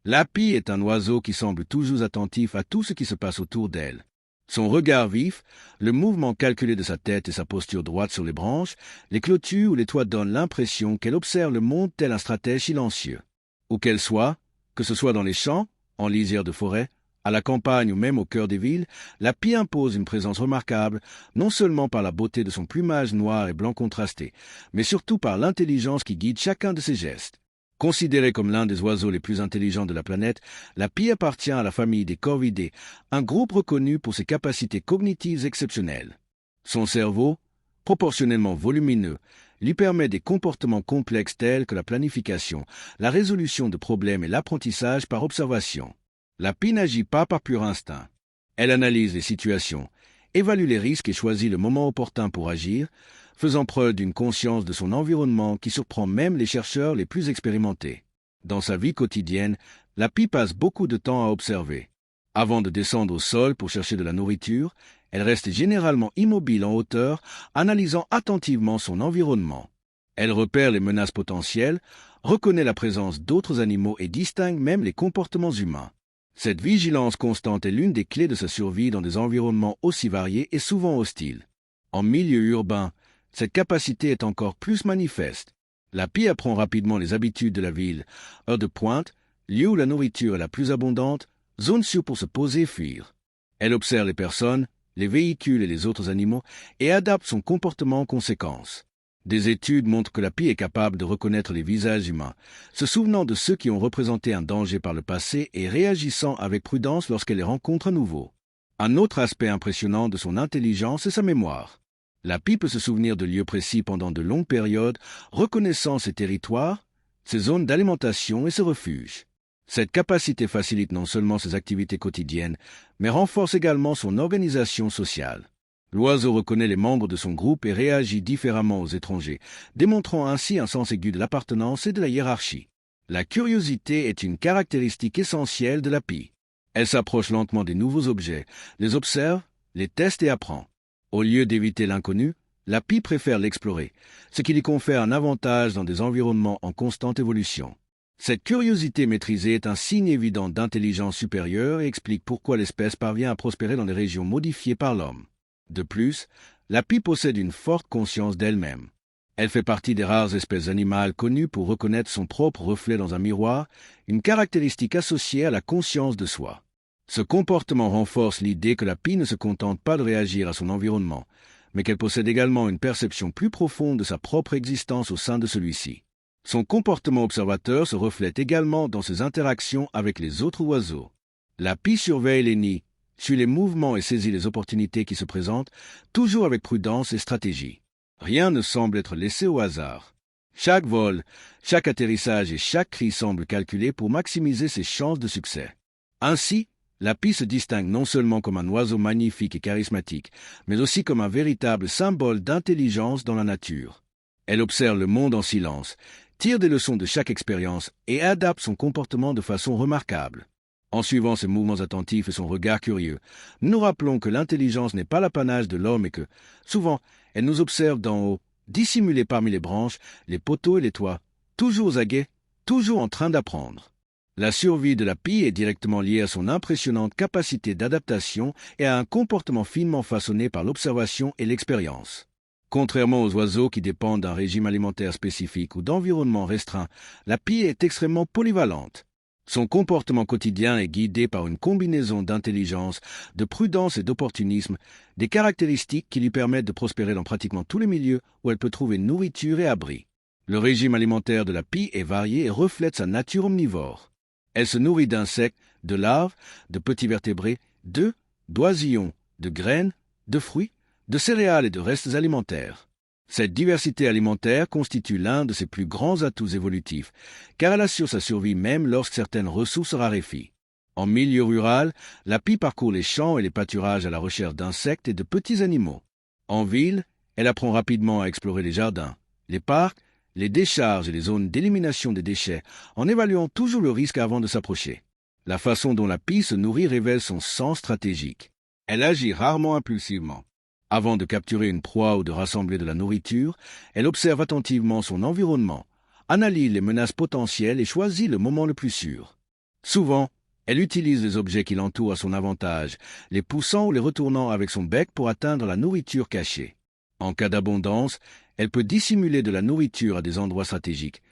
La pie est un oiseau qui semble toujours attentif à tout ce qui se passe autour d'elle. Son regard vif, le mouvement calculé de sa tête et sa posture droite sur les branches, les clôtures ou les toits donnent l'impression qu'elle observe le monde tel un stratège silencieux. Où qu'elle soit, que ce soit dans les champs, en lisière de forêt, à la campagne ou même au cœur des villes, la pie impose une présence remarquable, non seulement par la beauté de son plumage noir et blanc contrasté, mais surtout par l'intelligence qui guide chacun de ses gestes. Considérée comme l'un des oiseaux les plus intelligents de la planète, la pie appartient à la famille des corvidés, un groupe reconnu pour ses capacités cognitives exceptionnelles. Son cerveau, proportionnellement volumineux, lui permet des comportements complexes tels que la planification, la résolution de problèmes et l'apprentissage par observation. La pie n'agit pas par pur instinct. Elle analyse les situations, évalue les risques et choisit le moment opportun pour agir, faisant preuve d'une conscience de son environnement qui surprend même les chercheurs les plus expérimentés. Dans sa vie quotidienne, la pie passe beaucoup de temps à observer. Avant de descendre au sol pour chercher de la nourriture, elle reste généralement immobile en hauteur, analysant attentivement son environnement. Elle repère les menaces potentielles, reconnaît la présence d'autres animaux et distingue même les comportements humains. Cette vigilance constante est l'une des clés de sa survie dans des environnements aussi variés et souvent hostiles. En milieu urbain, cette capacité est encore plus manifeste. La pie apprend rapidement les habitudes de la ville, heure de pointe, lieu où la nourriture est la plus abondante, zone sûre pour se poser et fuir. Elle observe les personnes, les véhicules et les autres animaux et adapte son comportement en conséquence. Des études montrent que la pie est capable de reconnaître les visages humains, se souvenant de ceux qui ont représenté un danger par le passé et réagissant avec prudence lorsqu'elle les rencontre à nouveau. Un autre aspect impressionnant de son intelligence est sa mémoire. La pie peut se souvenir de lieux précis pendant de longues périodes, reconnaissant ses territoires, ses zones d'alimentation et ses refuges. Cette capacité facilite non seulement ses activités quotidiennes, mais renforce également son organisation sociale. L'oiseau reconnaît les membres de son groupe et réagit différemment aux étrangers, démontrant ainsi un sens aigu de l'appartenance et de la hiérarchie. La curiosité est une caractéristique essentielle de la pie. Elle s'approche lentement des nouveaux objets, les observe, les teste et apprend. Au lieu d'éviter l'inconnu, la pie préfère l'explorer, ce qui lui confère un avantage dans des environnements en constante évolution. Cette curiosité maîtrisée est un signe évident d'intelligence supérieure et explique pourquoi l'espèce parvient à prospérer dans les régions modifiées par l'homme. De plus, la pie possède une forte conscience d'elle-même. Elle fait partie des rares espèces animales connues pour reconnaître son propre reflet dans un miroir, une caractéristique associée à la conscience de soi. Ce comportement renforce l'idée que la pie ne se contente pas de réagir à son environnement, mais qu'elle possède également une perception plus profonde de sa propre existence au sein de celui-ci. Son comportement observateur se reflète également dans ses interactions avec les autres oiseaux. La pie surveille les nids, suit les mouvements et saisit les opportunités qui se présentent, toujours avec prudence et stratégie. Rien ne semble être laissé au hasard. Chaque vol, chaque atterrissage et chaque cri semblent calculés pour maximiser ses chances de succès. Ainsi, la pie se distingue non seulement comme un oiseau magnifique et charismatique, mais aussi comme un véritable symbole d'intelligence dans la nature. Elle observe le monde en silence, tire des leçons de chaque expérience et adapte son comportement de façon remarquable. En suivant ses mouvements attentifs et son regard curieux, nous nous rappelons que l'intelligence n'est pas l'apanage de l'homme et que, souvent, elle nous observe d'en haut, dissimulée parmi les branches, les poteaux et les toits, toujours aux aguets, toujours en train d'apprendre. La survie de la pie est directement liée à son impressionnante capacité d'adaptation et à un comportement finement façonné par l'observation et l'expérience. Contrairement aux oiseaux qui dépendent d'un régime alimentaire spécifique ou d'environnement restreint, la pie est extrêmement polyvalente. Son comportement quotidien est guidé par une combinaison d'intelligence, de prudence et d'opportunisme, des caractéristiques qui lui permettent de prospérer dans pratiquement tous les milieux où elle peut trouver nourriture et abri. Le régime alimentaire de la pie est varié et reflète sa nature omnivore. Elle se nourrit d'insectes, de larves, de petits vertébrés, d'œufs, d'oisillons, de graines, de fruits, de céréales et de restes alimentaires. Cette diversité alimentaire constitue l'un de ses plus grands atouts évolutifs, car elle assure sa survie même lorsque certaines ressources raréfient. En milieu rural, la pie parcourt les champs et les pâturages à la recherche d'insectes et de petits animaux. En ville, elle apprend rapidement à explorer les jardins, les parcs, les décharges et les zones d'élimination des déchets, en évaluant toujours le risque avant de s'approcher. La façon dont la pie se nourrit révèle son sens stratégique. Elle agit rarement impulsivement. Avant de capturer une proie ou de rassembler de la nourriture, elle observe attentivement son environnement, analyse les menaces potentielles et choisit le moment le plus sûr. Souvent, elle utilise les objets qui l'entourent à son avantage, les poussant ou les retournant avec son bec pour atteindre la nourriture cachée. En cas d'abondance, elle peut dissimuler de la nourriture à des endroits stratégiques,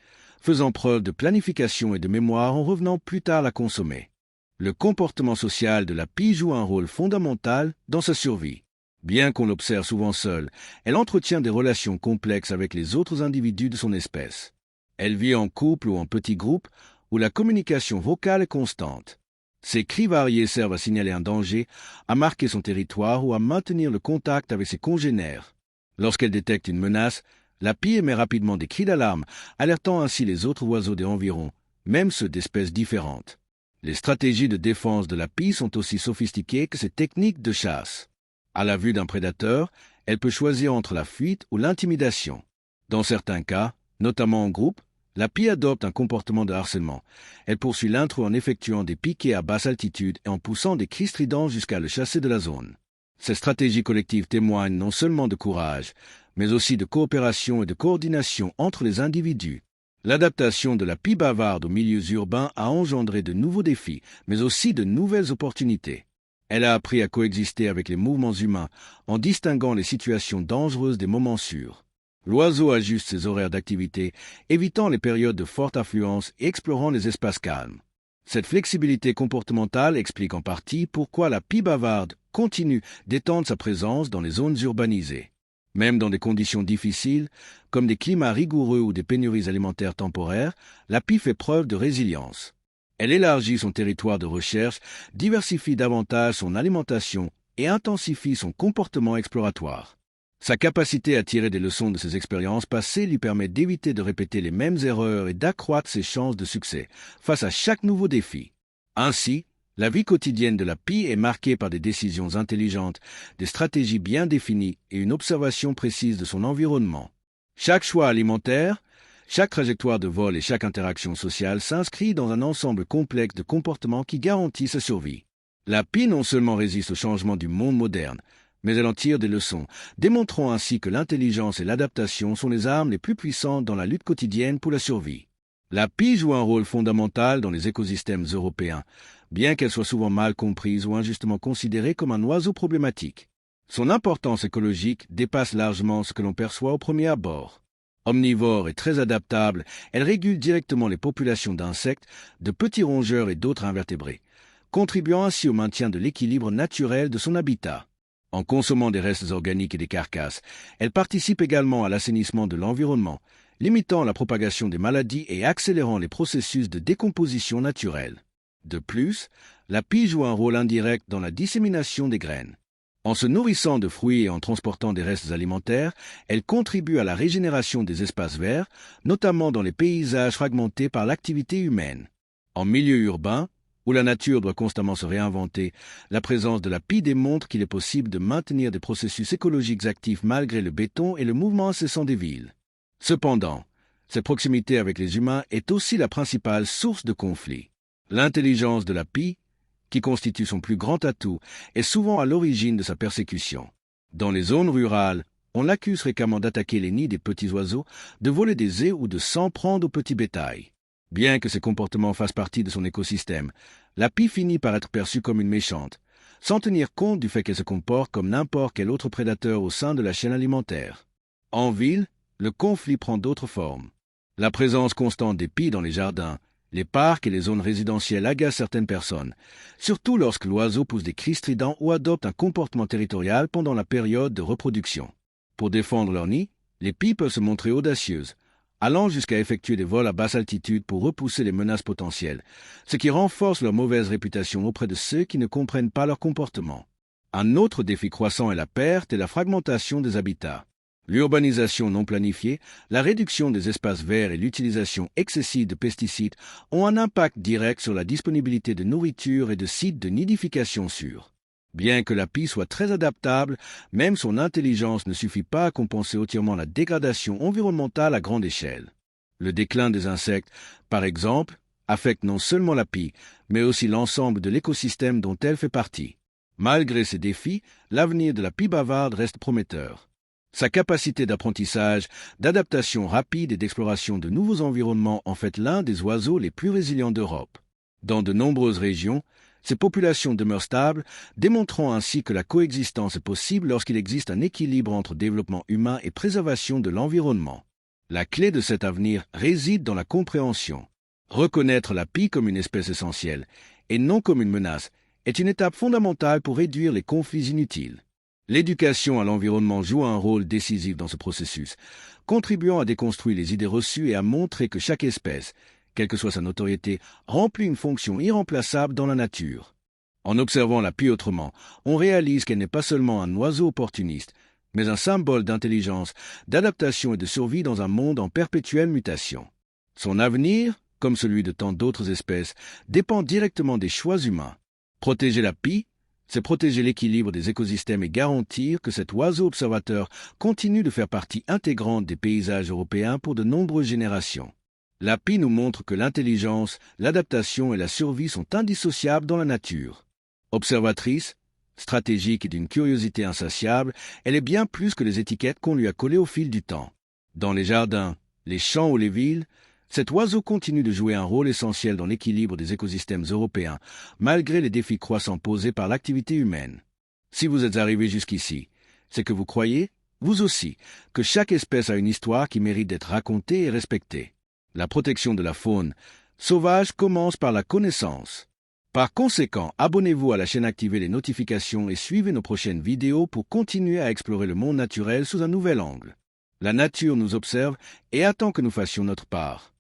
faisant preuve de planification et de mémoire en revenant plus tard la consommer. Le comportement social de la pie joue un rôle fondamental dans sa survie. Bien qu'on l'observe souvent seule, elle entretient des relations complexes avec les autres individus de son espèce. Elle vit en couple ou en petits groupes où la communication vocale est constante. Ses cris variés servent à signaler un danger, à marquer son territoire ou à maintenir le contact avec ses congénères. Lorsqu'elle détecte une menace, la pie émet rapidement des cris d'alarme, alertant ainsi les autres oiseaux des environs, même ceux d'espèces différentes. Les stratégies de défense de la pie sont aussi sophistiquées que ses techniques de chasse. À la vue d'un prédateur, elle peut choisir entre la fuite ou l'intimidation. Dans certains cas, notamment en groupe, la pie adopte un comportement de harcèlement. Elle poursuit l'intrus en effectuant des piquets à basse altitude et en poussant des cris stridents jusqu'à le chasser de la zone. Ces stratégies collectives témoignent non seulement de courage, mais aussi de coopération et de coordination entre les individus. L'adaptation de la pie bavarde aux milieux urbains a engendré de nouveaux défis, mais aussi de nouvelles opportunités. Elle a appris à coexister avec les mouvements humains en distinguant les situations dangereuses des moments sûrs. L'oiseau ajuste ses horaires d'activité, évitant les périodes de forte affluence et explorant les espaces calmes. Cette flexibilité comportementale explique en partie pourquoi la pie bavarde continue d'étendre sa présence dans les zones urbanisées. Même dans des conditions difficiles, comme des climats rigoureux ou des pénuries alimentaires temporaires, la pie fait preuve de résilience. Elle élargit son territoire de recherche, diversifie davantage son alimentation et intensifie son comportement exploratoire. Sa capacité à tirer des leçons de ses expériences passées lui permet d'éviter de répéter les mêmes erreurs et d'accroître ses chances de succès face à chaque nouveau défi. Ainsi, la vie quotidienne de la pie est marquée par des décisions intelligentes, des stratégies bien définies et une observation précise de son environnement. Chaque choix alimentaire, chaque trajectoire de vol et chaque interaction sociale s'inscrit dans un ensemble complexe de comportements qui garantit sa survie. La pie non seulement résiste au changement du monde moderne, mais elle en tire des leçons, démontrant ainsi que l'intelligence et l'adaptation sont les armes les plus puissantes dans la lutte quotidienne pour la survie. La pie joue un rôle fondamental dans les écosystèmes européens, bien qu'elle soit souvent mal comprise ou injustement considérée comme un oiseau problématique. Son importance écologique dépasse largement ce que l'on perçoit au premier abord. Omnivore et très adaptable, elle régule directement les populations d'insectes, de petits rongeurs et d'autres invertébrés, contribuant ainsi au maintien de l'équilibre naturel de son habitat. En consommant des restes organiques et des carcasses, elle participe également à l'assainissement de l'environnement, limitant la propagation des maladies et accélérant les processus de décomposition naturelle. De plus, la pie joue un rôle indirect dans la dissémination des graines. En se nourrissant de fruits et en transportant des restes alimentaires, elle contribue à la régénération des espaces verts, notamment dans les paysages fragmentés par l'activité humaine. En milieu urbain, où la nature doit constamment se réinventer, la présence de la pie démontre qu'il est possible de maintenir des processus écologiques actifs malgré le béton et le mouvement incessant des villes. Cependant, cette proximité avec les humains est aussi la principale source de conflits. L'intelligence de la pie, qui constitue son plus grand atout, est souvent à l'origine de sa persécution. Dans les zones rurales, on l'accuse fréquemment d'attaquer les nids des petits oiseaux, de voler des œufs ou de s'en prendre au petit bétail. Bien que ces comportements fassent partie de son écosystème, la pie finit par être perçue comme une méchante, sans tenir compte du fait qu'elle se comporte comme n'importe quel autre prédateur au sein de la chaîne alimentaire. En ville, le conflit prend d'autres formes. La présence constante des pies dans les jardins, les parcs et les zones résidentielles agacent certaines personnes, surtout lorsque l'oiseau pousse des cris stridents ou adopte un comportement territorial pendant la période de reproduction. Pour défendre leur nid, les pies peuvent se montrer audacieuses, allant jusqu'à effectuer des vols à basse altitude pour repousser les menaces potentielles, ce qui renforce leur mauvaise réputation auprès de ceux qui ne comprennent pas leur comportement. Un autre défi croissant est la perte et la fragmentation des habitats. L'urbanisation non planifiée, la réduction des espaces verts et l'utilisation excessive de pesticides ont un impact direct sur la disponibilité de nourriture et de sites de nidification sûrs. Bien que la pie soit très adaptable, même son intelligence ne suffit pas à compenser entièrement la dégradation environnementale à grande échelle. Le déclin des insectes, par exemple, affecte non seulement la pie, mais aussi l'ensemble de l'écosystème dont elle fait partie. Malgré ces défis, l'avenir de la pie bavarde reste prometteur. Sa capacité d'apprentissage, d'adaptation rapide et d'exploration de nouveaux environnements en fait l'un des oiseaux les plus résilients d'Europe. Dans de nombreuses régions, ces populations demeurent stables, démontrant ainsi que la coexistence est possible lorsqu'il existe un équilibre entre développement humain et préservation de l'environnement. La clé de cet avenir réside dans la compréhension. Reconnaître la pie comme une espèce essentielle, et non comme une menace, est une étape fondamentale pour réduire les conflits inutiles. L'éducation à l'environnement joue un rôle décisif dans ce processus, contribuant à déconstruire les idées reçues et à montrer que chaque espèce, quelle que soit sa notoriété, remplit une fonction irremplaçable dans la nature. En observant la pie autrement, on réalise qu'elle n'est pas seulement un oiseau opportuniste, mais un symbole d'intelligence, d'adaptation et de survie dans un monde en perpétuelle mutation. Son avenir, comme celui de tant d'autres espèces, dépend directement des choix humains. Protéger la pie, c'est protéger l'équilibre des écosystèmes et garantir que cet oiseau observateur continue de faire partie intégrante des paysages européens pour de nombreuses générations. La pie nous montre que l'intelligence, l'adaptation et la survie sont indissociables dans la nature. Observatrice, stratégique et d'une curiosité insatiable, elle est bien plus que les étiquettes qu'on lui a collées au fil du temps. Dans les jardins, les champs ou les villes, cet oiseau continue de jouer un rôle essentiel dans l'équilibre des écosystèmes européens, malgré les défis croissants posés par l'activité humaine. Si vous êtes arrivé jusqu'ici, c'est que vous croyez, vous aussi, que chaque espèce a une histoire qui mérite d'être racontée et respectée. La protection de la faune sauvage commence par la connaissance. Par conséquent, abonnez-vous à la chaîne, activez les notifications et suivez nos prochaines vidéos pour continuer à explorer le monde naturel sous un nouvel angle. La nature nous observe et attend que nous fassions notre part.